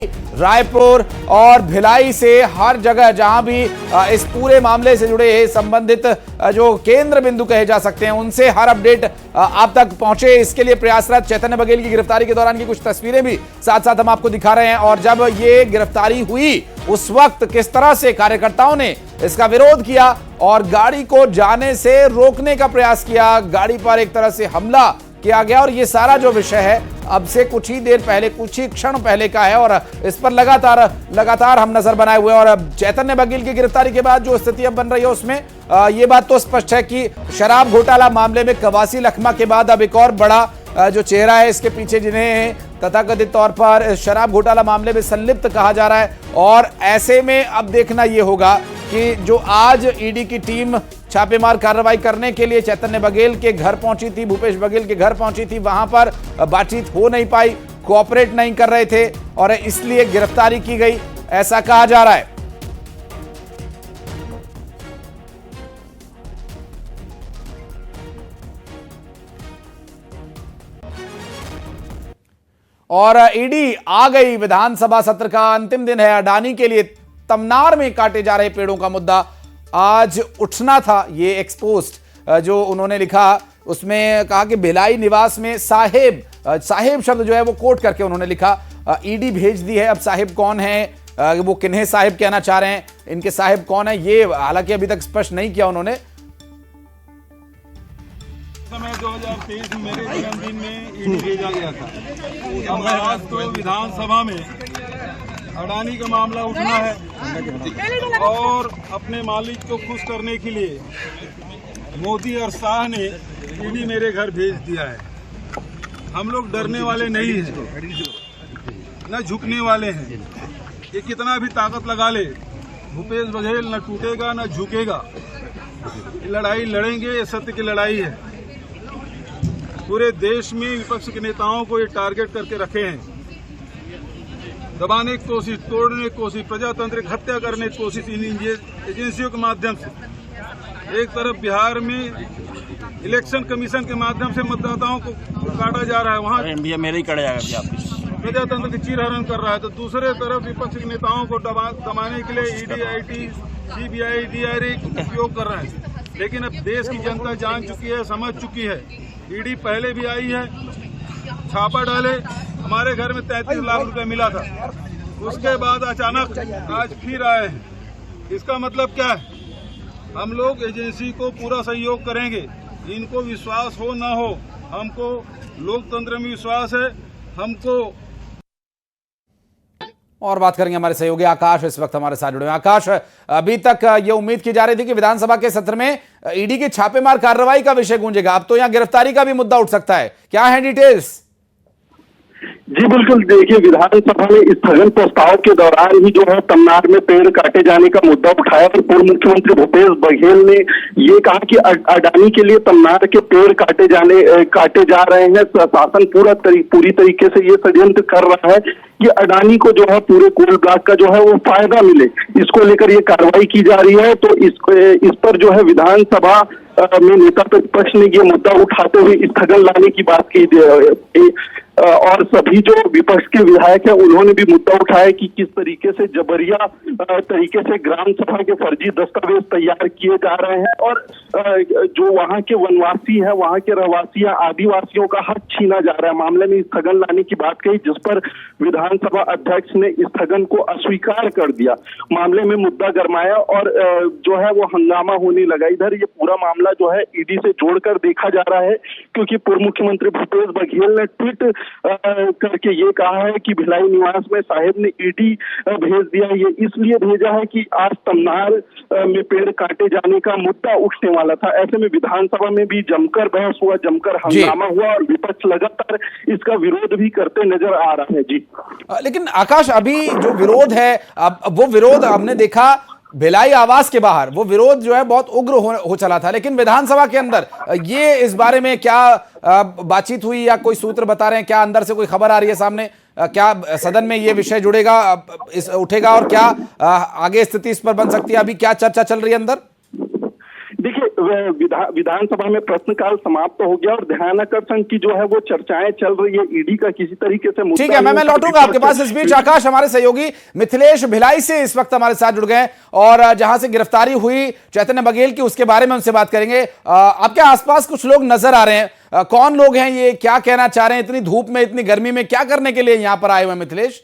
रायपुर और भिलाई से हर जगह जहां भी इस पूरे मामले से जुड़े संबंधित जो केंद्र बिंदु कहे जा सकते हैं उनसे हर अपडेट आप तक पहुंचे, इसके लिए प्रयासरत। चैतन्य बघेल की गिरफ्तारी के दौरान की कुछ तस्वीरें भी साथ साथ हम आपको दिखा रहे हैं। और जब ये गिरफ्तारी हुई उस वक्त किस तरह से कार्यकर्ताओं ने इसका विरोध किया और गाड़ी को जाने से रोकने का प्रयास किया, गाड़ी पर एक तरह से हमला किया गया। और ये सारा जो विषय है अब से कुछ ही देर पहले, कुछ ही क्षण पहले का है और इस पर लगातार हम नजर बनाए हुए हैं। और अब चैतन्य बघेल की गिरफ्तारी के बाद जो स्थिति अब बन रही है उसमें ये बात तो स्पष्ट है कि शराब घोटाला मामले में कवासी लखमा के बाद अब एक और बड़ा जो चेहरा है इसके पीछे, जिन्हें तथाकथित तौर पर शराब घोटाला मामले में संलिप्त कहा जा रहा है। और ऐसे में अब देखना यह होगा कि जो आज ईडी की टीम छापेमार कार्रवाई करने के लिए चैतन्य बघेल के घर पहुंची थी, भूपेश बघेल के घर पहुंची थी, वहां पर बातचीत हो नहीं पाई, कोऑपरेट नहीं कर रहे थे और इसलिए गिरफ्तारी की गई, ऐसा कहा जा रहा है। और ईडी आ गई, विधानसभा सत्र का अंतिम दिन है। अडानी के लिए तमनार में काटे जा रहे पेड़ों का मुद्दा आज उठना था। ये एक्सपोस्ट जो उन्होंने लिखा उसमें कहा कि भिलाई निवास में साहेब शब्द जो है वो कोट करके उन्होंने लिखा, ईडी भेज दी है। अब साहेब कौन है, वो किन्हें साहेब कहना चाह रहे हैं, इनके साहेब कौन है, ये हालांकि अभी तक स्पष्ट नहीं किया उन्होंने। समय 2023 में मेरे जन्मदिन में ईडी भेजा गया था। अब आज तो विधानसभा में अडानी का मामला उठना है और अपने मालिक को खुश करने के लिए मोदी और शाह ने ईडी मेरे घर भेज दिया है। हम लोग डरने वाले नहीं हैं, न झुकने वाले हैं। ये कितना भी ताकत लगा ले, भूपेश बघेल न टूटेगा न झुकेगा। लड़ाई लड़ेंगे, ये सत्य की लड़ाई है। पूरे देश में विपक्ष के नेताओं को ये टारगेट करके रखे हैं, दबाने की कोशिश, तोड़ने की कोशिश, प्रजातंत्र की हत्या करने की कोशिश इन एजेंसियों के माध्यम से। एक तरफ बिहार में इलेक्शन कमीशन के माध्यम से मतदाताओं को काटा जा रहा है, वहाँ मेरे ही कड़े प्रजातंत्र की चीरहरण कर रहा है, तो दूसरे तरफ विपक्ष के नेताओं को दबाने के लिए ईडी, आईटी, सीबीआई, डीआरए उपयोग कर रहे हैं। लेकिन अब देश की जनता जान चुकी है, समझ चुकी है। ईडी पहले भी आई है, छापा डाले, हमारे घर में 33 लाख रुपए मिला था, उसके बाद अचानक आज फिर आए हैं। इसका मतलब क्या है? हम लोग एजेंसी को पूरा सहयोग करेंगे, इनको विश्वास हो ना हो, हमको लोकतंत्र में विश्वास है। हमको और बात करेंगे हमारे सहयोगी आकाश इस वक्त हमारे साथ जुड़े हैं। आकाश, अभी तक ये उम्मीद की जा रही थी कि विधानसभा के सत्र में ईडी की छापेमार कार्रवाई का विषय गूंजेगा, अब तो यहां गिरफ्तारी का भी मुद्दा उठ सकता है, क्या है डिटेल्स? जी बिल्कुल, देखिए विधानसभा में स्थगन प्रस्ताव के दौरान ही जो है तमनार में पेड़ काटे जाने का मुद्दा उठाया। तो पूर्व मुख्यमंत्री भूपेश बघेल ने ये कहा कि अडानी के लिए तमनार के पेड़ काटे जा रहे हैं। शासन पूरी तरीके से ये षड्यंत्र कर रहा है कि अडानी को जो है पूरे कोल ब्लॉक का जो है वो फायदा मिले, इसको लेकर ये कार्रवाई की जा रही है। तो इस पर जो है विधानसभा में नेता प्रतिपक्ष ने ये मुद्दा उठाते हुए स्थगन लाने की बात की और सभी जो विपक्ष के विधायक हैं उन्होंने भी मुद्दा उठाया कि किस तरीके से जबरिया तरीके से ग्राम सभा के फर्जी दस्तावेज तैयार किए जा रहे हैं और जो वहां के वनवासी हैं, वहां के रहवासी आदिवासियों का हक छीना जा रहा है। मामले में स्थगन लाने की बात कही, जिस पर विधानसभा अध्यक्ष ने स्थगन को अस्वीकार कर दिया। मामले में मुद्दा गरमाया और जो है वो हंगामा होने लगा। इधर ये पूरा मामला जो है ईडी से जोड़कर देखा जा रहा है, क्योंकि पूर्व मुख्यमंत्री भूपेश बघेल ने ट्वीट करके ये कहा है कि भिलाई निवास में साहेब ने ईडी भेज दिया। ये इसलिए भेजा है कि आज तमनार में पेड़ काटे जाने का मुद्दा उठने वाला था। ऐसे में विधानसभा में भी जमकर बहस हुआ, जमकर हंगामा हुआ और विपक्ष लगातार इसका विरोध भी करते नजर आ रहा है। जी लेकिन आकाश, अभी जो विरोध है, अब वो विरोध हमने देखा भिलाई आवास के बाहर, वो विरोध जो है बहुत उग्र हो चला था, लेकिन विधानसभा के अंदर ये इस बारे में क्या बातचीत हुई या कोई सूत्र बता रहे हैं, क्या अंदर से कोई खबर आ रही है सामने, क्या सदन में ये विषय जुड़ेगा, उठेगा और क्या आगे स्थिति इस पर बन सकती है? अभी क्या चर्चा चल रही है अंदर? देखिए विधानसभा में प्रश्नकाल समाप्त हो गया और ध्यानाकर्षण की जो है वो चर्चाएं चल रही है। ईडी का किसी तरीके से मुद्दा ठीक है, मैं लौटूंगा आपके पास। इस बीच आकाश, हमारे सहयोगी मिथिलेश भिलाई से इस वक्त हमारे साथ जुड़ गए और जहां से गिरफ्तारी हुई चैतन्य बघेल की उसके बारे में उनसे बात करेंगे। आपके आसपास कुछ लोग नजर आ रहे हैं, कौन लोग हैं ये, क्या कहना चाह रहे हैं? इतनी धूप में, इतनी गर्मी में क्या करने के लिए यहां पर आए हुए हैं मिथिलेश?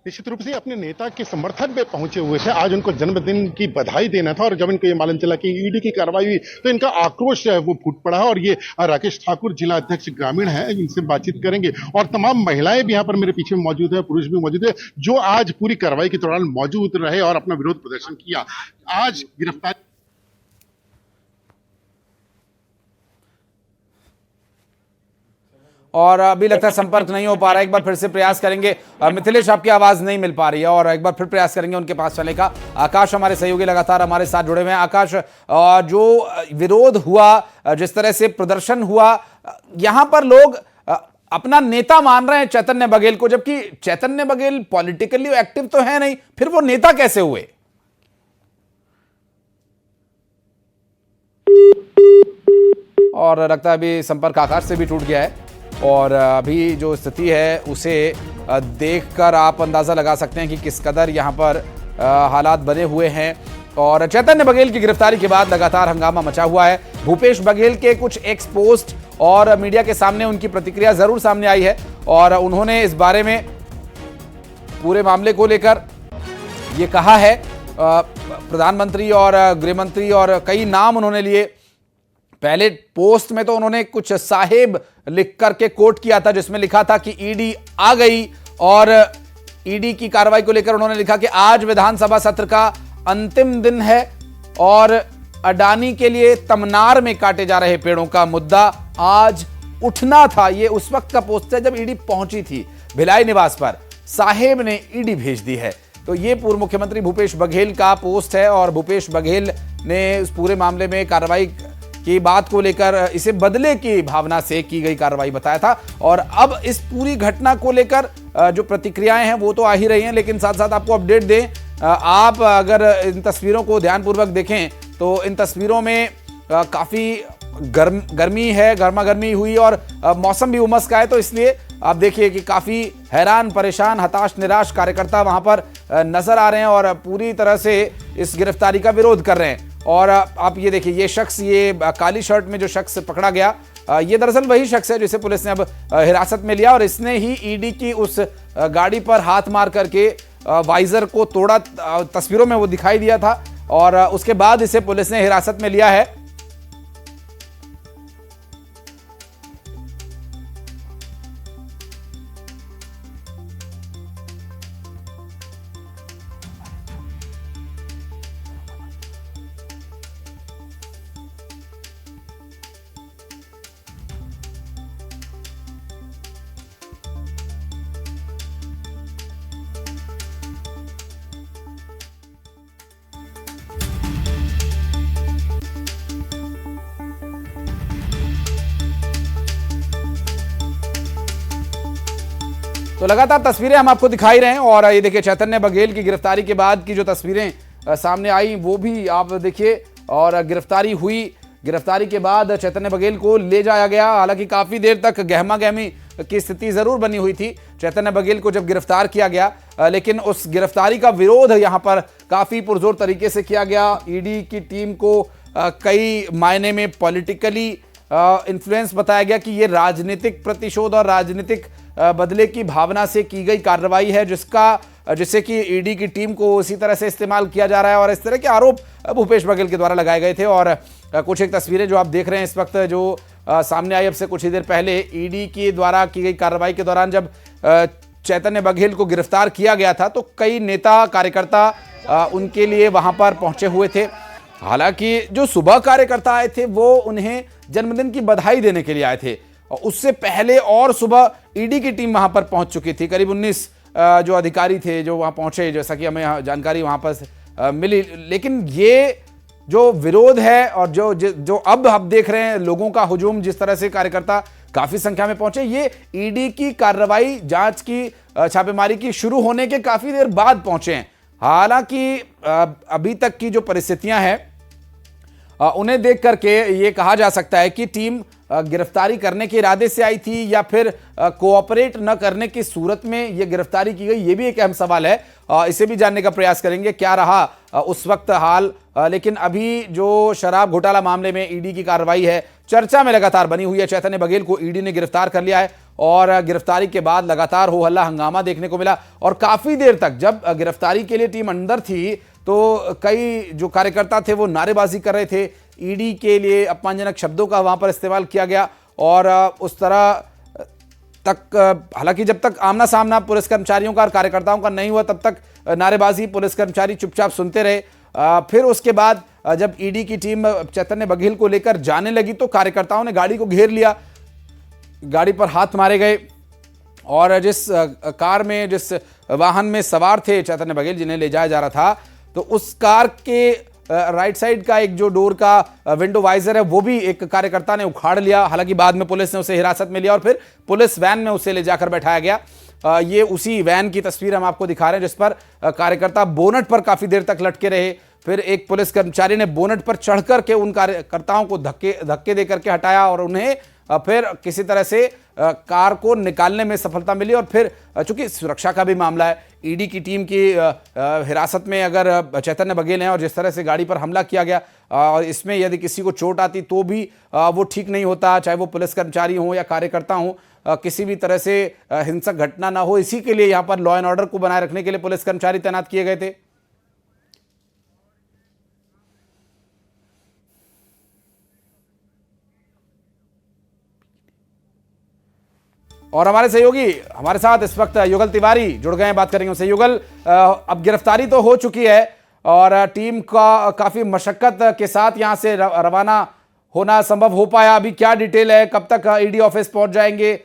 निश्चित रूप से अपने नेता के समर्थन में पहुंचे हुए थे। आज उनको जन्मदिन की बधाई देना था और जब इनको ये मालूम चला कि ईडी की कार्रवाई हुई तो इनका आक्रोश जो है वो फूट पड़ा है। और ये राकेश ठाकुर जिला अध्यक्ष ग्रामीण है, इनसे बातचीत करेंगे। और तमाम महिलाएं भी यहाँ पर मेरे पीछे मौजूद है, पुरुष भी मौजूद है, जो आज पूरी कार्रवाई के दौरान मौजूद रहे और अपना विरोध प्रदर्शन किया। आज गिरफ्तारी और अभी लगता है संपर्क नहीं हो पा रहा है, एक बार फिर से प्रयास करेंगे। मिथिलेश, आपकी आवाज नहीं मिल पा रही है और एक बार फिर प्रयास करेंगे उनके पास चलने का। आकाश हमारे सहयोगी लगातार हमारे साथ जुड़े हुए हैं। आकाश, जो विरोध हुआ, जिस तरह से प्रदर्शन हुआ, यहां पर लोग अपना नेता मान रहे हैं चैतन्य बघेल को, जबकि चैतन्य बघेल पॉलिटिकली एक्टिव तो है नहीं, फिर वो नेता कैसे हुए? और लगता है अभी संपर्क आकाश से भी टूट गया है और अभी जो स्थिति है उसे देखकर आप अंदाजा लगा सकते हैं कि किस कदर यहां पर हालात बने हुए हैं। और चैतन्य बघेल की गिरफ्तारी के बाद लगातार हंगामा मचा हुआ है। भूपेश बघेल के कुछ एक्स पोस्ट और मीडिया के सामने उनकी प्रतिक्रिया जरूर सामने आई है और उन्होंने इस बारे में पूरे मामले को लेकर ये कहा है। प्रधानमंत्री और गृहमंत्री और कई नाम उन्होंने लिए। पहले पोस्ट में तो उन्होंने कुछ साहेब लिख करके कोट किया था, जिसमें लिखा था कि ईडी आ गई, और ईडी की कार्रवाई को लेकर उन्होंने लिखा कि आज विधानसभा सत्र का अंतिम दिन है और अडानी के लिए तमनार में काटे जा रहे पेड़ों का मुद्दा आज उठना था। ये उस वक्त का पोस्ट है जब ईडी पहुंची थी भिलाई निवास पर। साहेब ने ईडी भेज दी है। तो ये पूर्व मुख्यमंत्री भूपेश बघेल का पोस्ट है और भूपेश बघेल ने उस पूरे मामले में कार्रवाई की बात को लेकर इसे बदले की भावना से की गई कार्रवाई बताया था। और अब इस पूरी घटना को लेकर जो प्रतिक्रियाएं हैं वो तो आ ही रही हैं, लेकिन साथ साथ आपको अपडेट दें, आप अगर इन तस्वीरों को ध्यानपूर्वक देखें तो इन तस्वीरों में काफ़ी गर्मी है, गर्मा गर्मी हुई और मौसम भी उमस का है। तो इसलिए आप देखिए कि काफ़ी हैरान, परेशान, हताश, निराश कार्यकर्ता वहाँ पर नजर आ रहे हैं और पूरी तरह से इस गिरफ्तारी का विरोध कर रहे हैं। और आप ये देखिए, ये शख्स, ये काली शर्ट में जो शख्स पकड़ा गया, ये दरअसल वही शख्स है जिसे पुलिस ने अब हिरासत में लिया और इसने ही ईडी की उस गाड़ी पर हाथ मार करके वाइजर को तोड़ा। तस्वीरों में वो दिखाई दिया था और उसके बाद इसे पुलिस ने हिरासत में लिया है। तो लगातार तस्वीरें हम आपको दिखाई रहे हैं और ये देखिए चैतन्य बघेल की गिरफ्तारी के बाद की जो तस्वीरें सामने आई वो भी आप देखिए। और गिरफ्तारी हुई, गिरफ्तारी के बाद चैतन्य बघेल को ले जाया गया। हालांकि काफी देर तक गहमा गहमी की स्थिति जरूर बनी हुई थी चैतन्य बघेल को जब गिरफ्तार किया गया, लेकिन उस गिरफ्तारी का विरोध यहां पर काफी पुरजोर तरीके से किया गया। ईडी की टीम को कई मायने में पॉलिटिकली इन्फ्लुएंस बताया गया कि ये राजनीतिक प्रतिशोध और राजनीतिक बदले की भावना से की गई कार्रवाई है, जिससे कि ईडी की टीम को उसी तरह से इस्तेमाल किया जा रहा है। और इस तरह के आरोप भूपेश बघेल के द्वारा लगाए गए थे। और कुछ एक तस्वीरें जो आप देख रहे हैं इस वक्त, जो सामने आई अब से कुछ ही देर पहले, ईडी के द्वारा की गई कार्रवाई के दौरान जब चैतन्य बघेल को गिरफ्तार किया गया था तो कई नेता कार्यकर्ता उनके लिए वहां पर पहुंचे हुए थे। हालांकि जो सुबह कार्यकर्ता आए थे वो उन्हें जन्मदिन की बधाई देने के लिए आए थे और उससे पहले और सुबह ईडी की टीम वहां पर पहुंच चुकी थी। करीब 19 जो अधिकारी थे जो वहां पहुंचे, जैसा कि हमें जानकारी वहां पर मिली। लेकिन ये जो विरोध है और जो अब आप देख रहे हैं लोगों का हुजूम, जिस तरह से कार्यकर्ता काफी संख्या में पहुंचे, ये ईडी की कार्रवाई, जांच की, छापेमारी की शुरू होने के काफी देर बाद पहुंचे हैं। हालांकि अभी तक की जो परिस्थितियां हैं उन्हें देख करके ये कहा जा सकता है कि टीम गिरफ्तारी करने के इरादे से आई थी या फिर कोऑपरेट न करने की सूरत में ये गिरफ्तारी की गई, ये भी एक अहम सवाल है। इसे भी जानने का प्रयास करेंगे क्या रहा उस वक्त हाल। लेकिन अभी जो शराब घोटाला मामले में ईडी की कार्रवाई है चर्चा में लगातार बनी हुई है। चैतन्य बघेल को ईडी ने गिरफ्तार कर लिया है और गिरफ्तारी के बाद लगातार हो हल्ला हंगामा देखने को मिला और काफी देर तक जब गिरफ्तारी के लिए टीम अंदर थी तो कई जो कार्यकर्ता थे वो नारेबाजी कर रहे थे। ईडी के लिए अपमानजनक शब्दों का वहां पर इस्तेमाल किया गया और उस तरह तक, हालांकि जब तक आमना सामना पुलिस कर्मचारियों का और कार्यकर्ताओं का नहीं हुआ तब तक नारेबाजी पुलिस कर्मचारी चुपचाप सुनते रहे। फिर उसके बाद जब ईडी की टीम चैतन्य बघेल को लेकर जाने लगी तो कार्यकर्ताओं ने गाड़ी को घेर लिया, गाड़ी पर हाथ मारे गए और जिस कार में, जिस वाहन में सवार थे चैतन्य बघेल जिन्हें ले जाया जा रहा था, तो उस कार के राइट साइड का एक जो डोर का विंडो वाइजर है वो भी एक कार्यकर्ता ने उखाड़ लिया। हालांकि बाद में पुलिस ने उसे हिरासत में लिया और फिर पुलिस वैन में उसे ले जाकर बैठाया गया। ये उसी वैन की तस्वीर हम आपको दिखा रहे हैं जिस पर कार्यकर्ता बोनट पर काफी देर तक लटके रहे। फिर एक पुलिस कर्मचारी ने बोनट पर चढ़कर के उन कार्यकर्ताओं को धक्के दे करके हटाया और उन्हें फिर किसी तरह से कार को निकालने में सफलता मिली। और फिर चूंकि सुरक्षा का भी मामला है, ईडी की टीम की हिरासत में अगर चैतन्य बघेल हैं और जिस तरह से गाड़ी पर हमला किया गया और इसमें यदि किसी को चोट आती तो भी वो ठीक नहीं होता, चाहे वो पुलिस कर्मचारी हो या कार्यकर्ता हो, किसी भी तरह से हिंसक घटना ना हो। इसी के लिए यहाँ पर लॉ एंड ऑर्डर को बनाए रखने के लिए पुलिस कर्मचारी तैनात किए गए थे। और हमारे सहयोगी हमारे साथ इस वक्त युगल तिवारी जुड़ गए हैं, बात करेंगे उनसे। युगल, अब गिरफ्तारी तो हो चुकी है और टीम का काफी मशक्कत के साथ यहां से रवाना होना संभव हो पाया, अभी क्या डिटेल है, कब तक ईडी ऑफिस पहुंच जाएंगे?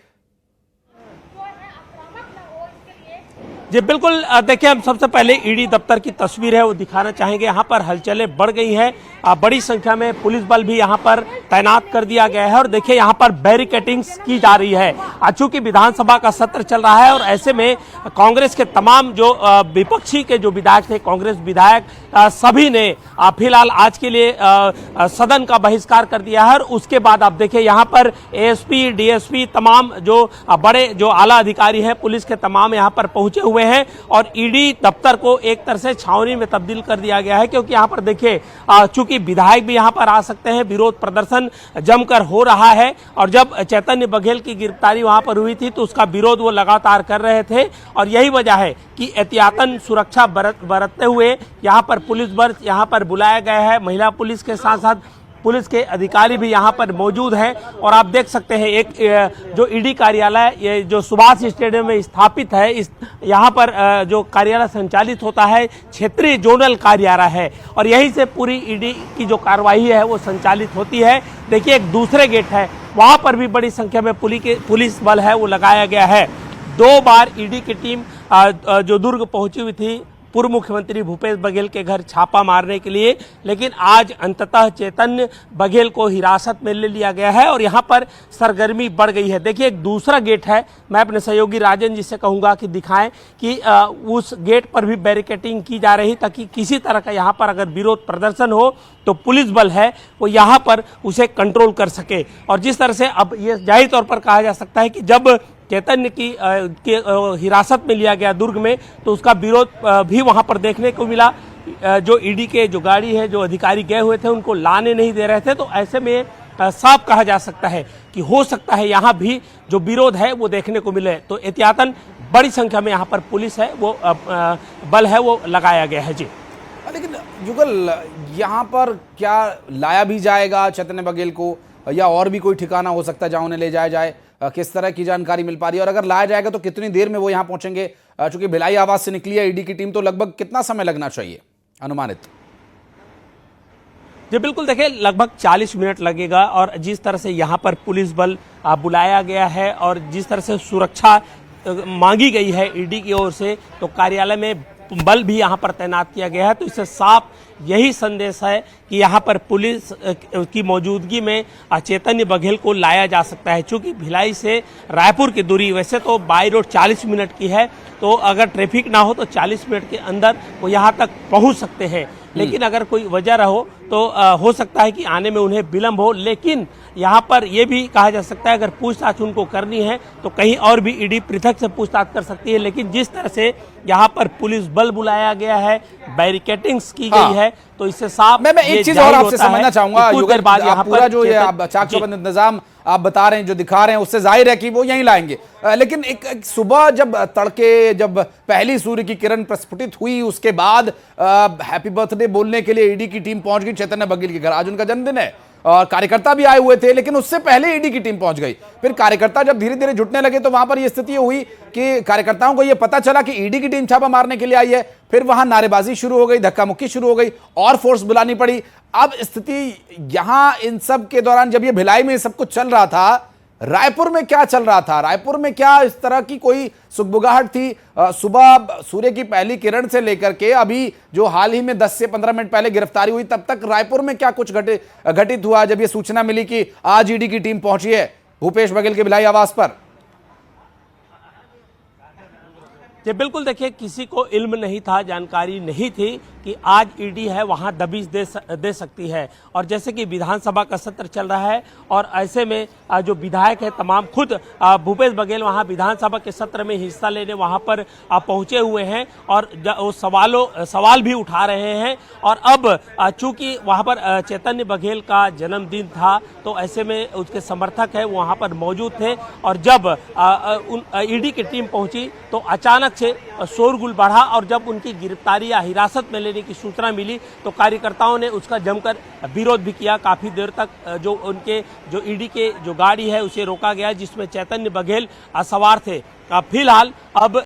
जी बिल्कुल, देखिए हम सबसे पहले ईडी दफ्तर की तस्वीर है वो दिखाना चाहेंगे। यहाँ पर हलचलें बढ़ गई हैं, बड़ी संख्या में पुलिस बल भी यहाँ पर तैनात कर दिया गया है और देखिए यहाँ पर बैरिकेडिंग्स की जा रही है। चूंकि विधानसभा का सत्र चल रहा है और ऐसे में कांग्रेस के तमाम जो विपक्षी के जो विधायक थे, कांग्रेस विधायक सभी ने फिलहाल आज के लिए सदन का बहिष्कार कर दिया है। और उसके बाद आप देखिए यहाँ पर एएसपी, डीएसपी, तमाम जो बड़े जो आला अधिकारी हैं पुलिस के तमाम यहाँ पर पहुंचे हुए हैं और ईडी दफ्तर को एक तरह से छावनी में तब्दील कर दिया गया है। क्योंकि यहाँ पर देखिए चूंकि विधायक भी यहाँ पर आ सकते हैं, विरोध प्रदर्शन जमकर हो रहा है और जब चैतन्य बघेल की गिरफ्तारी वहां पर हुई थी तो उसका विरोध वो लगातार कर रहे थे और यही वजह है कि एहतियातन सुरक्षा बरतते हुए यहाँ पर पुलिस बल यहाँ पर बुलाया गया है। महिला पुलिस के साथ साथ पुलिस के अधिकारी भी यहाँ पर मौजूद हैं और आप देख सकते हैं एक जो ईडी कार्यालय ये जो सुभाष स्टेडियम में स्थापित है, इस यहाँ पर जो कार्यालय संचालित होता है क्षेत्रीय जोनल कार्यालय है और यहीं से पूरी ईडी की जो कार्रवाई है वो संचालित होती है। देखिए एक दूसरे गेट है, वहाँ पर भी बड़ी संख्या में पुलिस बल है वो लगाया गया है। 2 बार ईडी की टीम जो दुर्ग पहुंची हुई थी पूर्व मुख्यमंत्री भूपेश बघेल के घर छापा मारने के लिए, लेकिन आज अंततः चैतन्य बघेल को हिरासत में ले लिया गया है और यहाँ पर सरगर्मी बढ़ गई है। देखिए एक दूसरा गेट है, मैं अपने सहयोगी राजन जी से कहूँगा कि दिखाएं कि उस गेट पर भी बैरिकेडिंग की जा रही ताकि किसी तरह का यहाँ पर अगर विरोध प्रदर्शन हो तो पुलिस बल है वो यहाँ पर उसे कंट्रोल कर सके। और जिस तरह से अब ये जाहिर तौर पर कहा जा सकता है कि जब चैतन्य की हिरासत में लिया गया दुर्ग में तो उसका विरोध भी वहां पर देखने को मिला। जो ईडी के जो गाड़ी है, जो अधिकारी गए हुए थे उनको लाने नहीं दे रहे थे, तो ऐसे में साफ कहा जा सकता है कि हो सकता है यहाँ भी जो विरोध है वो देखने को मिले। तो एहतियातन बड़ी संख्या में यहाँ पर पुलिस है वो बल है वो लगाया गया है। जी लेकिन युगल, यहाँ पर क्या लाया भी जाएगा चैतन्य बघेल को या और भी कोई ठिकाना हो सकता है जहां उन्हें ले जाया जाए, किस तरह की जानकारी मिल पा रही है? और अगर लाया जाएगा तो कितनी देर में वो यहां पहुंचेंगे? चूंकि भिलाई आवास से निकली है ईडी की टीम, तो लगभग कितना समय लगना चाहिए अनुमानित? जी बिल्कुल, देखिए लगभग 40 मिनट लगेगा और जिस तरह से यहाँ पर पुलिस बल बुलाया गया है और जिस तरह से सुरक्षा मांगी गई है ईडी की ओर से, तो कार्यालय में बल भी यहाँ पर तैनात किया गया है। तो इससे साफ यही संदेश है कि यहाँ पर पुलिस की मौजूदगी में चैतन्य बघेल को लाया जा सकता है। चूंकि भिलाई से रायपुर की दूरी वैसे तो बाई रोड 40 मिनट की है, तो अगर ट्रैफिक ना हो तो 40 मिनट के अंदर वो यहाँ तक पहुँच सकते हैं। लेकिन अगर कोई वजह रहो तो हो सकता है कि आने में उन्हें विलंब हो। लेकिन यहाँ पर यह भी कहा जा सकता है अगर पूछताछ उनको करनी है तो कहीं और भी ईडी पृथक से पूछताछ कर सकती है। लेकिन जिस तरह से यहाँ पर पुलिस बल बुलाया गया है, बैरिकेटिंग्स की गई है, तो इससे साफ मैं एक चीज और आपसे समझना चाहूंगा, पूरा जो ये आप चाकचौबंद इंतजाम आप बता रहे हैं, जो दिखा रहे हैं, उससे जाहिर है कि वो यहीं लाएंगे। लेकिन एक सुबह जब तड़के जब पहली सूर्य की किरण प्रस्फुटित हुई, उसके बाद हैप्पी बर्थडे बोलने के लिए ईडी की टीम पहुंच गई चैतन्य बघेल के घर। आज उनका जन्मदिन है और कार्यकर्ता भी आए हुए थे, लेकिन उससे पहले ईडी की टीम पहुंच गई। फिर कार्यकर्ता जब धीरे धीरे जुटने लगे तो वहां पर यह स्थिति हुई कि कार्यकर्ताओं को यह पता चला कि ईडी की टीम छापा मारने के लिए आई है। फिर वहां नारेबाजी शुरू हो गई, धक्का मुक्की शुरू हो गई और फोर्स बुलानी पड़ी। अब स्थिति यहां इन सब के दौरान जब ये भिलाई में सब कुछ चल रहा था, रायपुर में क्या चल रहा था? रायपुर में क्या इस तरह की कोई सुगबुगाहट थी? सुबह सूर्य की पहली किरण से लेकर के अभी जो हाल ही में 10 से 15 मिनट पहले गिरफ्तारी हुई, तब तक रायपुर में क्या कुछ घटित हुआ जब ये सूचना मिली कि आज ईडी की टीम पहुंची है भूपेश बघेल के भिलाई आवास पर? जी बिल्कुल, देखिए किसी को इल्म नहीं था, जानकारी नहीं थी कि आज ईडी है वहां दबिश दे सकती है। और जैसे कि विधानसभा का सत्र चल रहा है और ऐसे में जो विधायक है तमाम, खुद भूपेश बघेल वहां विधानसभा के सत्र में हिस्सा लेने वहां पर पहुंचे हुए हैं और सवाल भी उठा रहे हैं। और अब चूंकि वहां पर चैतन्य बघेल का जन्मदिन था तो ऐसे में उसके समर्थक है वहां पर मौजूद थे। और जब ईडी की टीम पहुंची तो अचानक से शोरगुल बढ़ा और जब उनकी गिरफ्तारी या हिरासत में लेने की सूचना मिली तो कार्यकर्ताओं ने उसका जमकर विरोध भी किया। काफी देर तक जो ईडी के जो गाड़ी है उसे रोका गया जिसमें चैतन्य बघेल सवार थे। फिलहाल अब